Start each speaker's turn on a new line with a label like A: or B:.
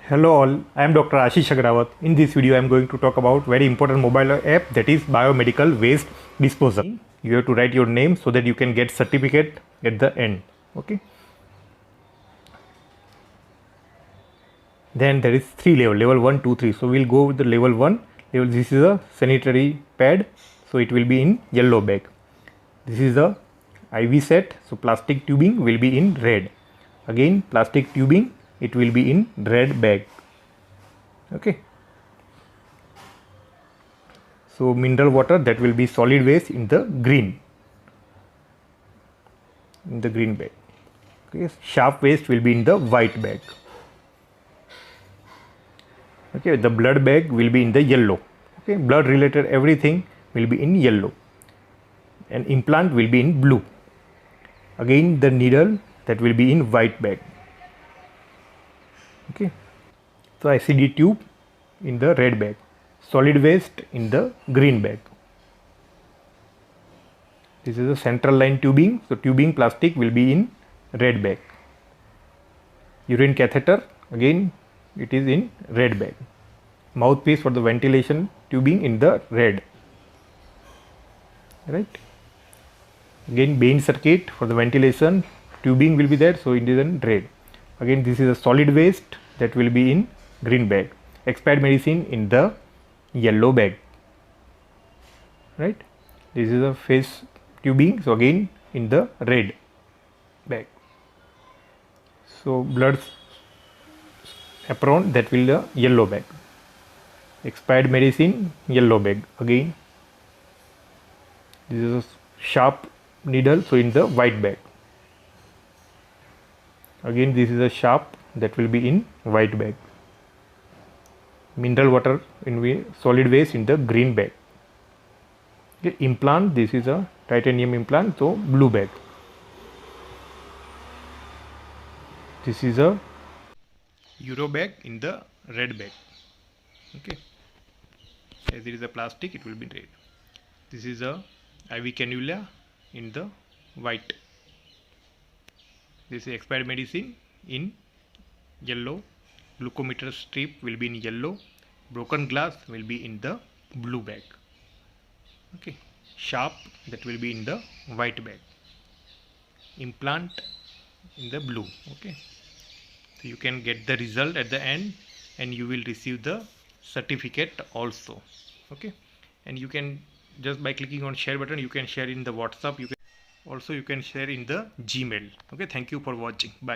A: Hello all, I am Dr. Ashish Agrawat. In this video I am going to talk about very important mobile app, that is biomedical waste disposal. You have to write your name so that you can get certificate at the end. Okay. Then there is 3 level, level 1, 2, 3. So we'll go with the level 1. This is a sanitary pad, so it will be in yellow bag. This is the IV set, so plastic tubing will be in red. Again plastic tubing, it will be in red bag. Okay. So mineral water, that will be solid waste in the green bag. Okay. Sharp waste will be in the white bag. Okay, the blood bag will be in the yellow. Okay, blood related everything will be in yellow, and implant will be in blue. Again the needle, that will be in white bag. Okay, so ICD tube in the red bag, solid waste in the green bag. This is a central line tubing, so tubing plastic will be in red bag. Urine catheter, again it is in red bag. Mouthpiece for the ventilation tubing in the red, right? Again Bain circuit for the ventilation tubing will be there, so it is in red. Again this is a solid waste, that will be in green bag. Expired medicine in the yellow bag, right? This is a face tubing, so again in the red bag. So blood apron, that will the yellow bag. Expired medicine, yellow bag. Again this is a sharp needle, so in the white bag. Again this is a sharp, that will be in white bag. Mineral water in solid waste in the green bag. Okay, implant, this is a titanium implant, so blue bag. This is a euro bag in the red bag. Okay, as it is a plastic, it will be red. This is a IV cannula in the white. This is expired medicine in yellow. Glucometer strip will be in yellow. Broken glass will be in the blue bag. Okay, sharp, that will be in the white bag. Implant in the blue. Okay, so you can get the result at the end, and you will receive the certificate also. Okay, and you can, just by clicking on share button, you can share in the WhatsApp. You can also share in the Gmail. Okay, thank you for watching. Bye.